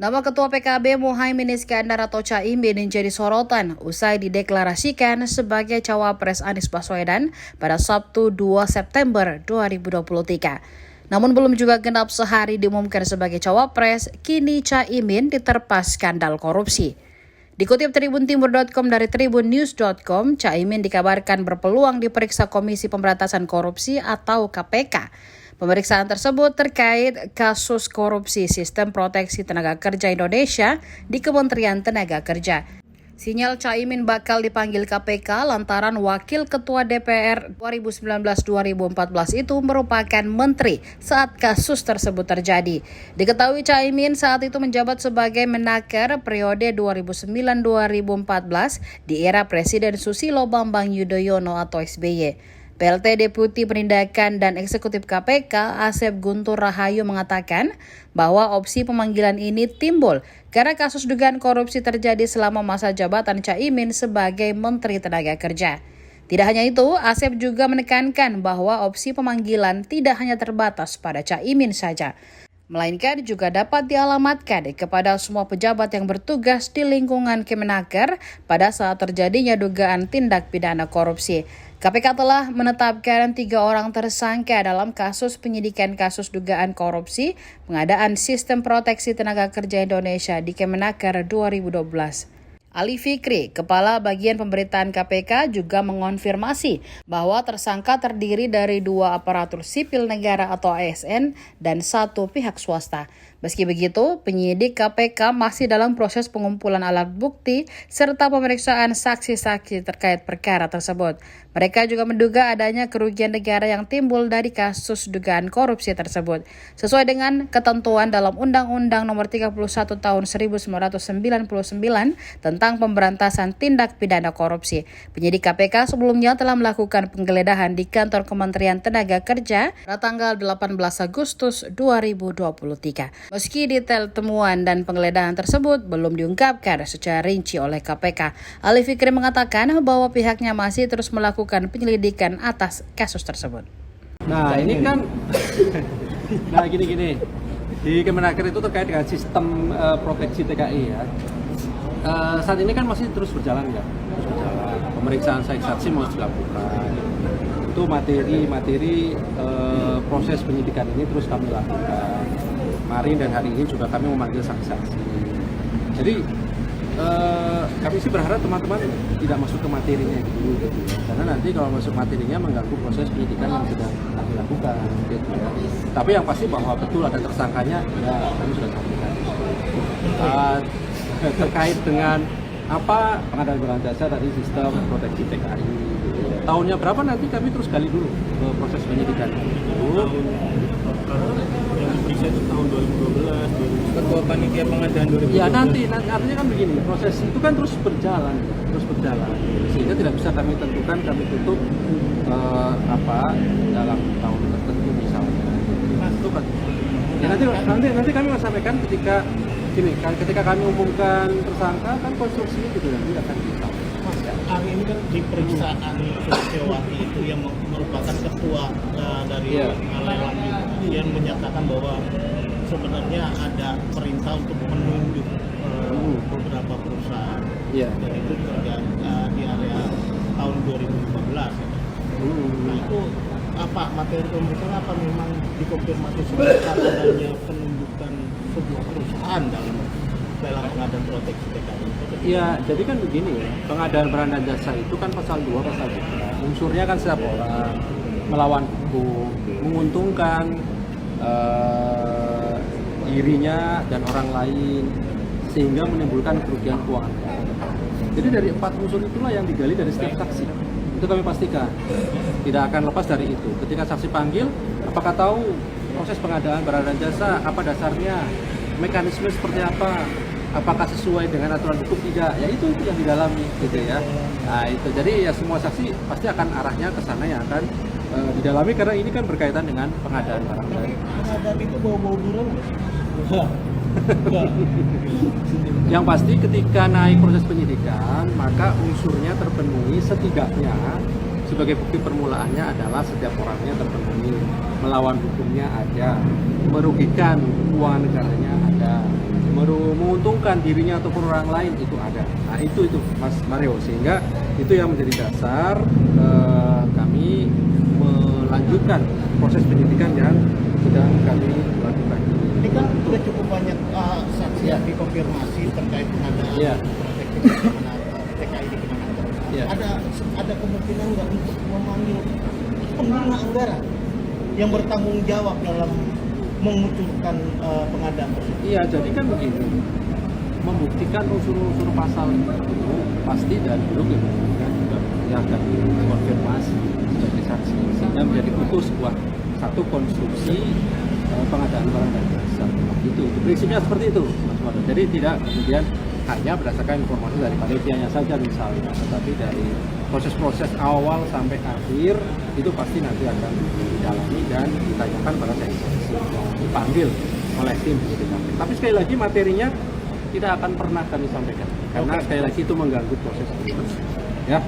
Nama Ketua PKB Muhaimin Iskandar atau Caimin menjadi sorotan usai dideklarasikan sebagai cawapres Anies Baswedan pada Sabtu 2 September 2023. Namun belum juga genap sehari diumumkan sebagai cawapres, kini Caimin diterpa skandal korupsi. Dikutip tribuntimur.com dari tribunnews.com, Caimin dikabarkan berpeluang diperiksa Komisi Pemberantasan Korupsi atau KPK. Pemeriksaan tersebut terkait kasus korupsi Sistem Proteksi Tenaga Kerja Indonesia di Kementerian Tenaga Kerja. Sinyal Caimin bakal dipanggil KPK lantaran Wakil Ketua DPR 2019-2014 itu merupakan menteri saat kasus tersebut terjadi. Diketahui Caimin saat itu menjabat sebagai Menaker periode 2009-2014 di era Presiden Susilo Bambang Yudhoyono atau SBY. PLT Deputi Penindakan dan Eksekutif KPK Asep Guntur Rahayu mengatakan bahwa opsi pemanggilan ini timbul karena kasus dugaan korupsi terjadi selama masa jabatan Caimin sebagai Menteri Tenaga Kerja. Tidak hanya itu, Asep juga menekankan bahwa opsi pemanggilan tidak hanya terbatas pada Caimin saja, melainkan juga dapat dialamatkan kepada semua pejabat yang bertugas di lingkungan Kemenaker pada saat terjadinya dugaan tindak pidana korupsi. KPK telah menetapkan 3 orang tersangka dalam kasus penyidikan kasus dugaan korupsi pengadaan Sistem Proteksi Tenaga Kerja Indonesia di Kemenaker 2012. Ali Fikri, Kepala Bagian Pemberitaan KPK, juga mengonfirmasi bahwa tersangka terdiri dari 2 aparatur sipil negara atau ASN dan 1 pihak swasta. Meski begitu, penyidik KPK masih dalam proses pengumpulan alat bukti serta pemeriksaan saksi-saksi terkait perkara tersebut. Mereka juga menduga adanya kerugian negara yang timbul dari kasus dugaan korupsi tersebut. Sesuai dengan ketentuan dalam Undang-Undang Nomor 31 Tahun 1999 tentang pemberantasan tindak pidana korupsi, penyidik KPK sebelumnya telah melakukan penggeledahan di kantor Kementerian Tenaga Kerja pada tanggal 18 Agustus 2023. Meski detail temuan dan penggeledahan tersebut belum diungkapkan secara rinci oleh KPK, Ali Fikri mengatakan bahwa pihaknya masih terus melakukan penyelidikan atas kasus tersebut. Nah ini kan, gini, di Kemenaker itu terkait dengan sistem proteksi TKI ya. Saat ini kan masih terus berjalan ya, pemeriksaan saksi masih dilakukan. Itu materi proses penyidikan ini terus kami lakukan. Kemarin dan hari ini juga kami memanggil saksi-saksi. Jadi kami sih berharap teman-teman tidak masuk ke materinya gitu. Karena nanti kalau masuk materinya mengganggu proses penyidikan yang sedang kami lakukan gitu ya. Tapi yang pasti bahwa betul ada tersangkanya, ya kami sudah sampaikan. Terkait dengan apa pengadaan barang jasa dari Sistem Proteksi TKI. Tahunnya berapa nanti kami terus gali dulu proses penyidikan itu. Yang diperiksa itu tahun 2012, Ketua Panitia Pengadaan 2012. Ya nanti artinya kan begini, proses itu kan terus berjalan, sehingga tidak bisa kami tentukan, kami tutup dalam tahun tertentu misalnya. Itu kan. Ya nanti kami akan sampaikan ketika kami umumkan tersangka kan konstruksinya gitu nanti akan kita. Hari ini kan di periksaan Suciwati itu yang merupakan ketua dari lelang yang menyatakan bahwa sebenarnya ada perintah untuk menunjuk beberapa perusahaan dan itu terjadi di area tahun 2015. Nah itu apa materi pemeriksaan, apa memang dikonfirmasi sebagai adanya penunjukan sebuah perusahaan dalam pengadaan proteksi TKI? Ya, jadi kan begini ya, pengadaan barang dan jasa itu kan pasal 2, pasal 3. Unsurnya kan setiap orang melawan hukum, menguntungkan dirinya dan orang lain, sehingga menimbulkan kerugian keuangan. Jadi dari 4 unsur itulah yang digali dari setiap saksi. Itu kami pastikan, tidak akan lepas dari itu. Ketika saksi panggil, apakah tahu proses pengadaan barang dan jasa, apa dasarnya, mekanisme seperti apa, apakah sesuai dengan aturan hukum tidak, ya itu yang didalami gitu ya. Nah itu jadi ya semua saksi pasti akan arahnya ke sana yang akan didalami karena ini kan berkaitan dengan pengadaan barang dan pengadaan itu bau-bau buron. Yang pasti ketika naik proses penyidikan maka unsurnya terpenuhi, setidaknya sebagai bukti permulaannya adalah setiap orangnya terpenuhi, melawan hukumnya ada, merugikan keuangan negaranya ada. menguntungkan dirinya ataupun orang lain itu ada. Nah itu Mas Mario, sehingga itu yang menjadi dasar kami melanjutkan proses penyidikan yang sedang kami lakukan. Ini kan sudah cukup banyak saksi yang dikonfirmasi terkait pengadaan Iya. proteksi TKI di Kemenaker. Iya. Ada kemungkinan nggak untuk memanggil pengguna anggaran yang bertanggung jawab dalam mengucurkan pengadaan tersebut? Iya, jadi kan begini, membuktikan unsur-unsur pasal itu pasti dari dulu kan juga yang akan dikonfirmasi sebagai saksi, sehingga menjadi utuh sebuah satu konstruksi pengadaan barang dan jasa. Itu prinsipnya seperti itu, Mas Mado. Jadi tidak kemudian hanya berdasarkan informasi dari panitianya saja misalnya, tetapi dari proses-proses awal sampai akhir itu pasti nanti akan didalami dan ditanyakan pada saksi dipanggil oleh tim penyidik. Tapi sekali lagi materinya tidak akan pernah kami sampaikan karena sekali lagi itu mengganggu proses. Ya.